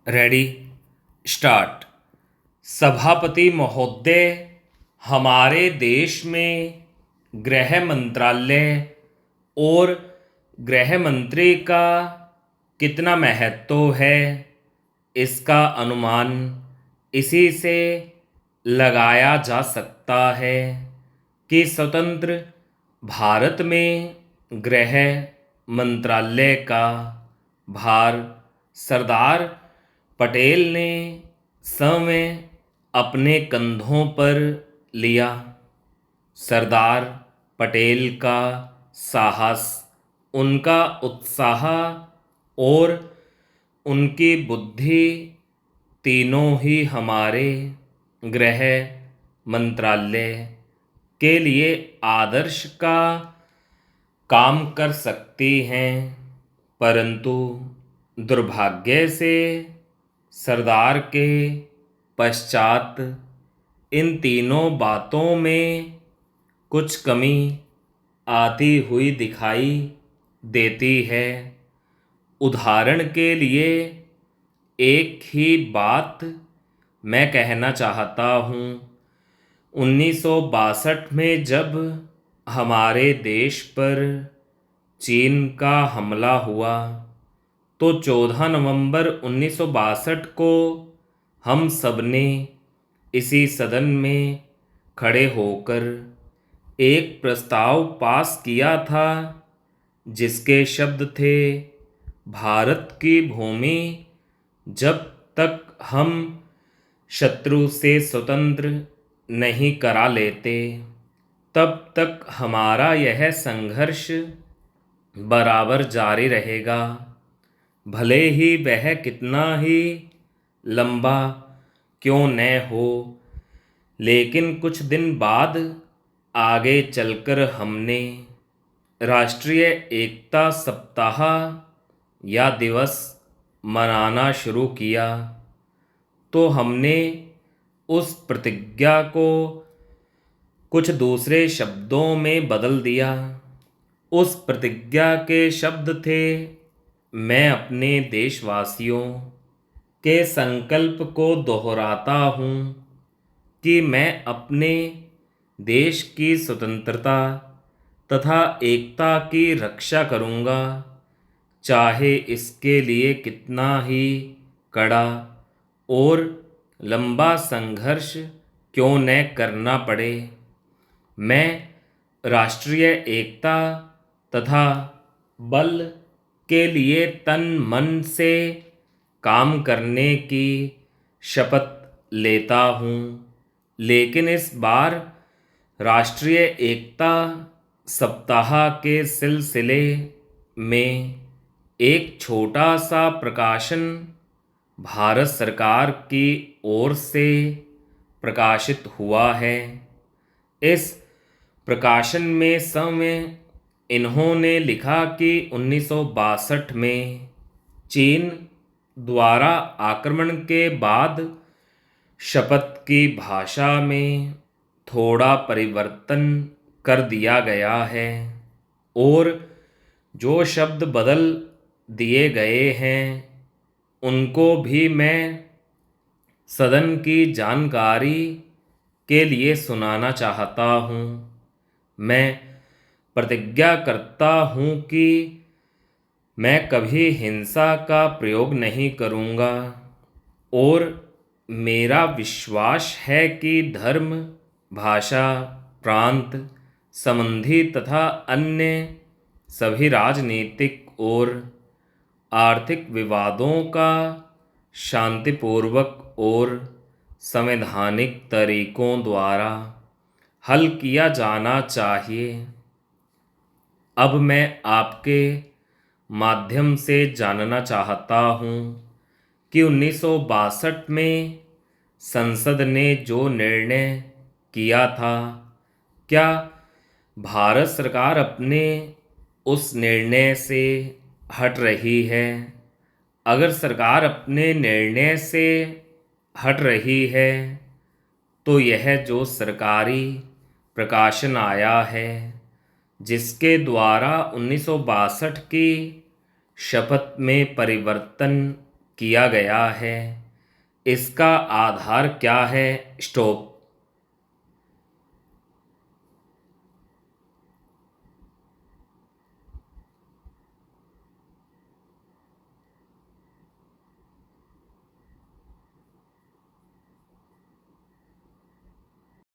Ready start. सभापति महोदय, हमारे देश में गृह मंत्रालय और गृह मंत्री का कितना महत्व है, इसका अनुमान इसी से लगाया जा सकता है कि स्वतंत्र भारत में गृह मंत्रालय का भार सरदार पटेल ने स्वयं अपने कंधों पर लिया। सरदार पटेल का साहस, उनका उत्साह और उनकी बुद्धि तीनों ही हमारे गृह मंत्रालय के लिए आदर्श का काम कर सकती हैं, परंतु दुर्भाग्य से सरदार के पश्चात इन तीनों बातों में कुछ कमी आती हुई दिखाई देती है। उदाहरण के लिए एक ही बात मैं कहना चाहता हूँ। 1962 में जब हमारे देश पर चीन का हमला हुआ तो 14 नवंबर 1962 को हम सबने इसी सदन में खड़े होकर एक प्रस्ताव पास किया था, जिसके शब्द थे, भारत की भूमि जब तक हम शत्रु से स्वतंत्र नहीं करा लेते तब तक हमारा यह संघर्ष बराबर जारी रहेगा, भले ही वह कितना ही लंबा क्यों न हो। लेकिन कुछ दिन बाद आगे चलकर हमने राष्ट्रीय एकता सप्ताह या दिवस मनाना शुरू किया, तो हमने उस प्रतिज्ञा को कुछ दूसरे शब्दों में बदल दिया। उस प्रतिज्ञा के शब्द थे, मैं अपने देशवासियों के संकल्प को दोहराता हूँ कि मैं अपने देश की स्वतंत्रता तथा एकता की रक्षा करूँगा, चाहे इसके लिए कितना ही कड़ा और लंबा संघर्ष क्यों न करना पड़े। मैं राष्ट्रीय एकता तथा बल के लिए तन मन से काम करने की शपथ लेता हूँ। लेकिन इस बार राष्ट्रीय एकता सप्ताह के सिलसिले में एक छोटा सा प्रकाशन भारत सरकार की ओर से प्रकाशित हुआ है। इस प्रकाशन में समय इन्होंने लिखा कि 1962 में चीन द्वारा आक्रमण के बाद शपथ की भाषा में थोड़ा परिवर्तन कर दिया गया है और जो शब्द बदल दिए गए हैं उनको भी मैं सदन की जानकारी के लिए सुनाना चाहता हूँ। मैं प्रतिज्ञा करता हूँ कि मैं कभी हिंसा का प्रयोग नहीं करूँगा और मेरा विश्वास है कि धर्म, भाषा, प्रांत संबंधी तथा अन्य सभी राजनीतिक और आर्थिक विवादों का शांतिपूर्वक और संवैधानिक तरीकों द्वारा हल किया जाना चाहिए। अब मैं आपके माध्यम से जानना चाहता हूँ कि 1962 में संसद ने जो निर्णय किया था, क्या भारत सरकार अपने उस निर्णय से हट रही है? अगर सरकार अपने निर्णय से हट रही है तो यह जो सरकारी प्रकाशन आया है, जिसके द्वारा 1962 की शपथ में परिवर्तन किया गया है। इसका आधार क्या है? स्टॉप।